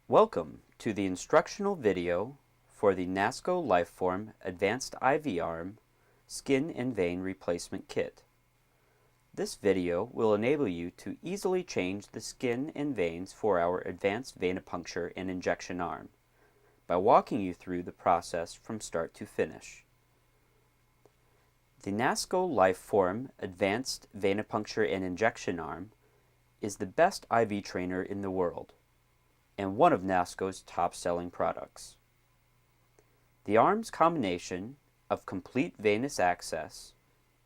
Welcome to the instructional video for the NASCO Lifeform Advanced IV Arm Skin and Vein Replacement Kit. This video will enable you to easily change the skin and veins for our advanced venipuncture and injection arm by walking you through the process from start to finish. The NASCO Lifeform Advanced Venipuncture and Injection Arm is the best IV trainer in the world and one of NASCO's top-selling products. The arm's combination of complete venous access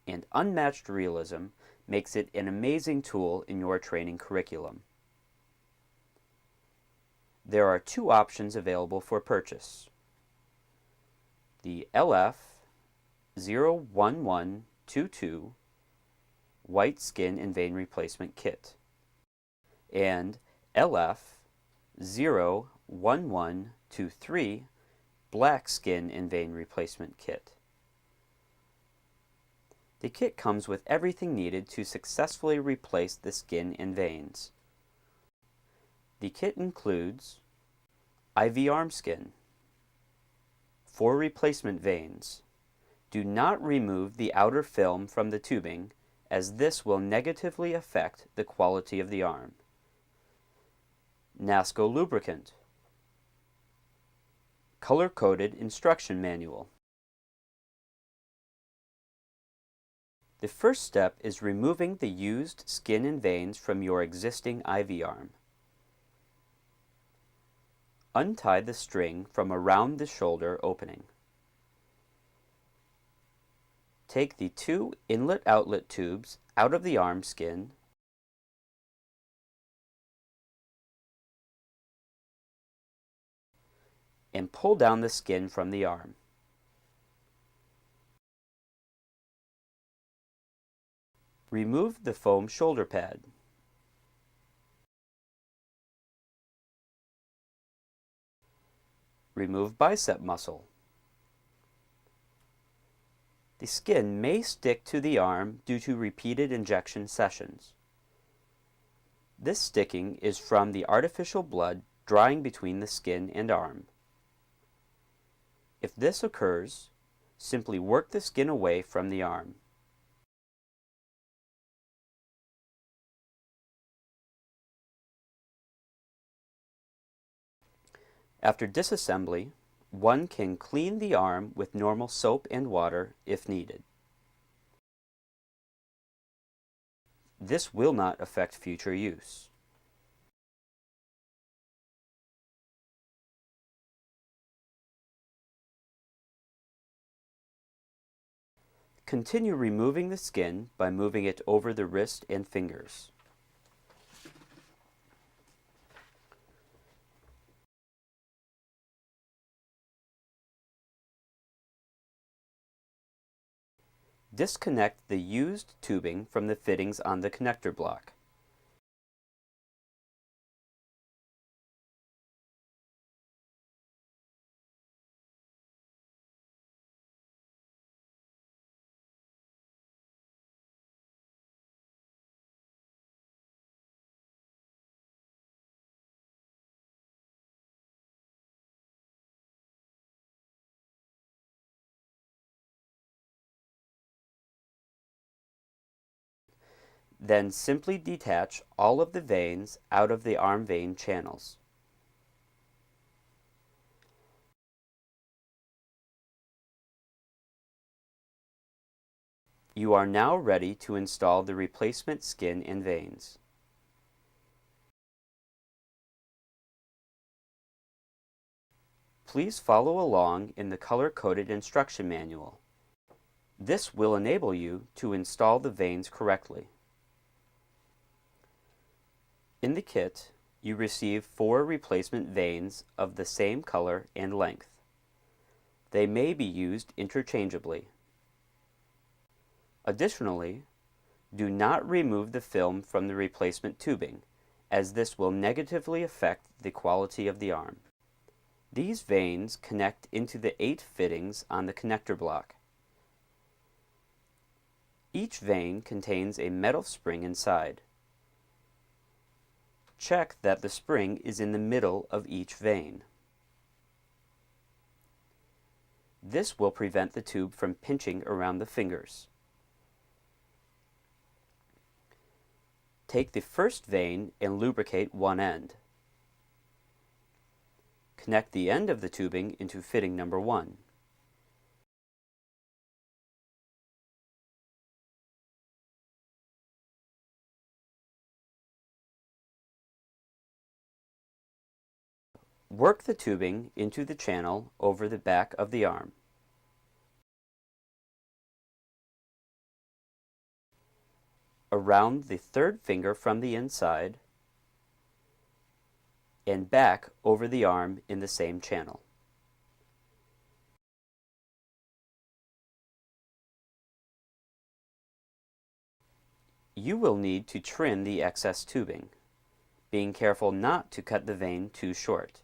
and unmatched realism makes it an amazing tool in your training curriculum. There are two options available for purchase: the LF01122 White Skin and Vein Replacement Kit and LF01123 Black Skin and Vein Replacement Kit. The kit comes with everything needed to successfully replace the skin and veins. The kit includes IV arm skin, 4 replacement veins. Do not remove the outer film from the tubing, as this will negatively affect the quality of the arm. NASCO lubricant, color-coded instruction manual. The first step is removing the used skin and veins from your existing IV arm. Untie the string from around the shoulder opening. Take the 2 inlet-outlet tubes out of the arm skin and pull down the skin from the arm. Remove the foam shoulder pad. Remove bicep muscle. The skin may stick to the arm due to repeated injection sessions. This sticking is from the artificial blood drying between the skin and arm. If this occurs, simply work the skin away from the arm. After disassembly, one can clean the arm with normal soap and water if needed. This will not affect future use. Continue removing the skin by moving it over the wrist and fingers. Disconnect the used tubing from the fittings on the connector block. Then simply detach all of the veins out of the arm vein channels. You are now ready to install the replacement skin and veins. Please follow along in the color-coded instruction manual. This will enable you to install the veins correctly. In the kit, you receive 4 replacement veins of the same color and length. They may be used interchangeably. Additionally, do not remove the film from the replacement tubing, as this will negatively affect the quality of the arm. These veins connect into the 8 fittings on the connector block. Each vein contains a metal spring inside. Check that the spring is in the middle of each vein. This will prevent the tube from pinching around the fingers. Take the first vein and lubricate one end. Connect the end of the tubing into fitting number 1. Work the tubing into the channel over the back of the arm. Around the third finger from the inside and back over the arm in the same channel. You will need to trim the excess tubing, being careful not to cut the vein too short.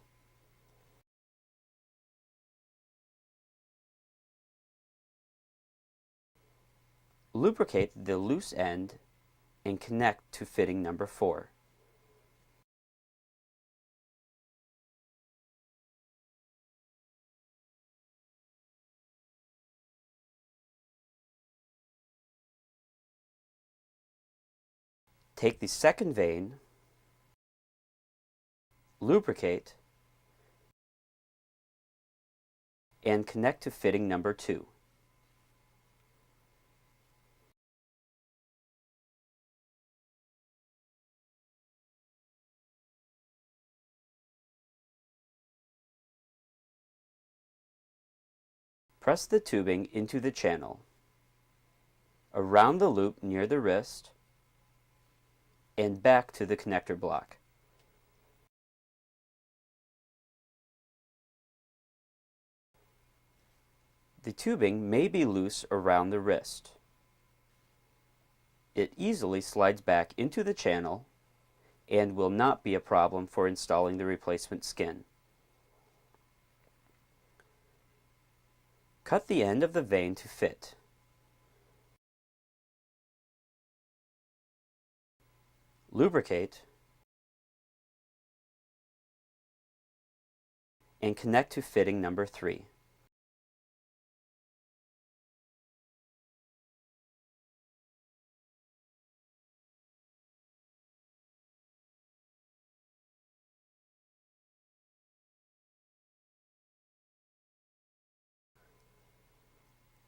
Lubricate the loose end and connect to fitting number 4. Take the second vein, lubricate, and connect to fitting number 2. Press the tubing into the channel, around the loop near the wrist, and back to the connector block. The tubing may be loose around the wrist. It easily slides back into the channel and will not be a problem for installing the replacement skin. Cut the end of the vein to fit. Lubricate and connect to fitting number 3.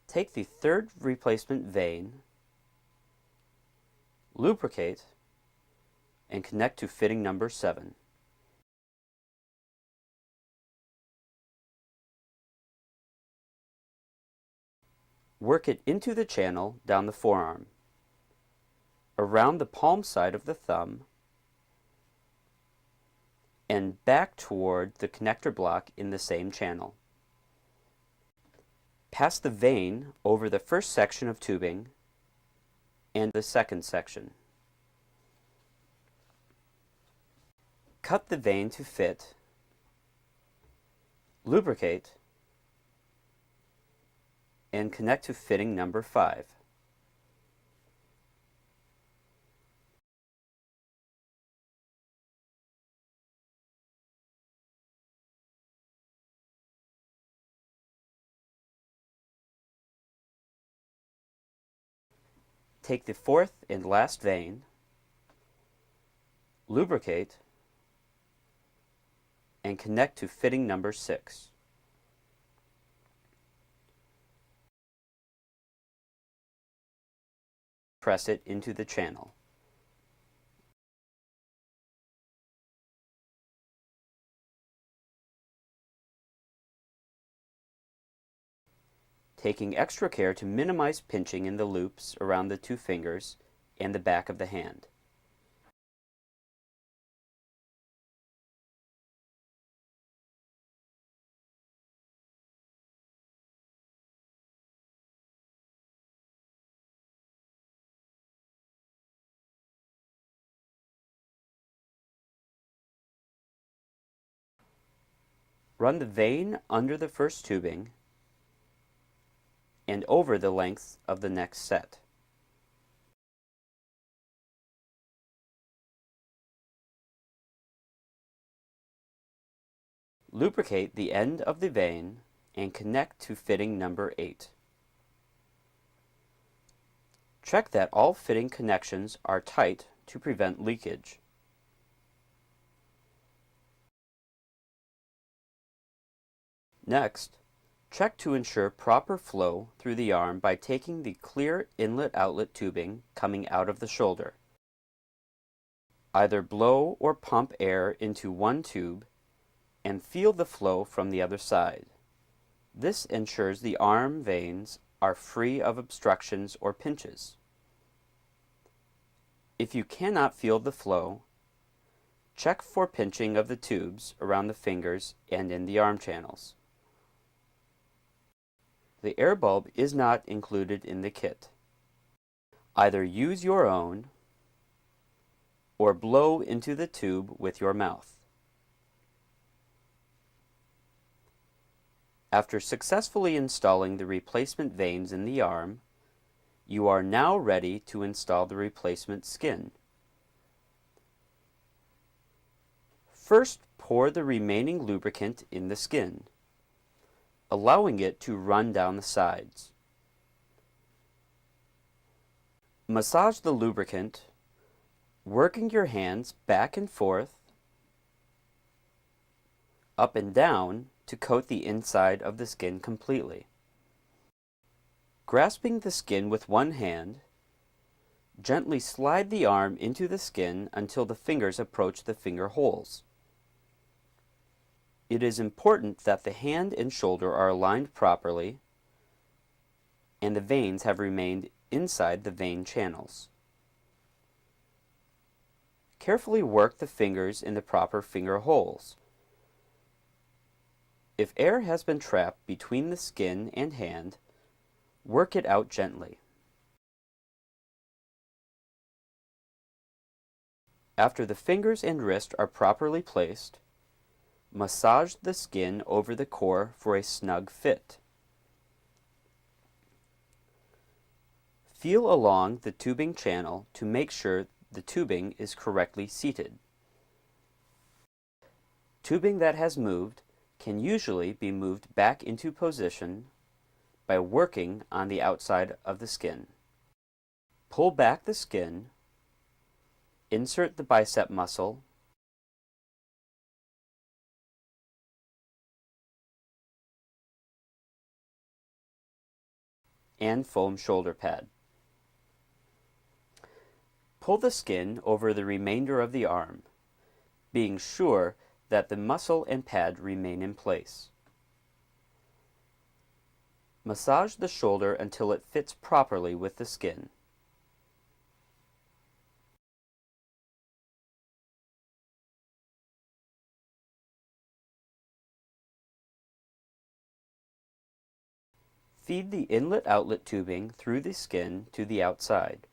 Take the third replacement vein, lubricate, and connect to fitting number 7. Work it into the channel down the forearm, around the palm side of the thumb, and back toward the connector block in the same channel. Pass the vein over the first section of tubing and the second section. Cut the vein to fit, lubricate, and connect to fitting number 5. Take the fourth and last vein, lubricate, and connect to fitting number 6. Press it into the channel. Taking extra care to minimize pinching in the loops around the 2 fingers and the back of the hand. Run the vein under the first tubing and over the length of the next set. Lubricate the end of the vein and connect to fitting number 8. Check that all fitting connections are tight to prevent leakage. Next, check to ensure proper flow through the arm by taking the clear inlet-outlet tubing coming out of the shoulder. Either blow or pump air into one tube and feel the flow from the other side. This ensures the arm veins are free of obstructions or pinches. If you cannot feel the flow, check for pinching of the tubes around the fingers and in the arm channels. The air bulb is not included in the kit. Either use your own or blow into the tube with your mouth. After successfully installing the replacement veins in the arm, you are now ready to install the replacement skin. First, pour the remaining lubricant in the skin, allowing it to run down the sides. Massage the lubricant, working your hands back and forth, up and down to coat the inside of the skin completely. Grasping the skin with one hand, gently slide the arm into the skin until the fingers approach the finger holes. It is important that the hand and shoulder are aligned properly and the veins have remained inside the vein channels. Carefully work the fingers in the proper finger holes. If air has been trapped between the skin and hand, work it out gently. After the fingers and wrist are properly placed, massage the skin over the core for a snug fit. Feel along the tubing channel to make sure the tubing is correctly seated. Tubing that has moved can usually be moved back into position by working on the outside of the skin. Pull back the skin, insert the bicep muscle, and foam shoulder pad. Pull the skin over the remainder of the arm, being sure that the muscle and pad remain in place. Massage the shoulder until it fits properly with the skin. Feed the inlet-outlet tubing through the skin to the outside.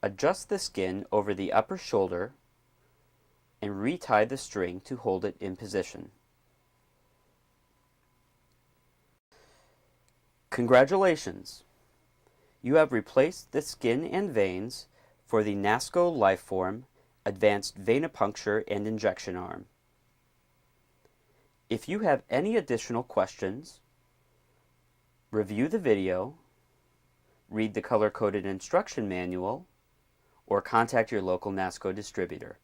Adjust the skin over the upper shoulder and retie the string to hold it in position. Congratulations! You have replaced the skin and veins for the NASCO Lifeform Advanced Venipuncture and Injection Arm. If you have any additional questions, review the video, read the color-coded instruction manual, or contact your local NASCO distributor.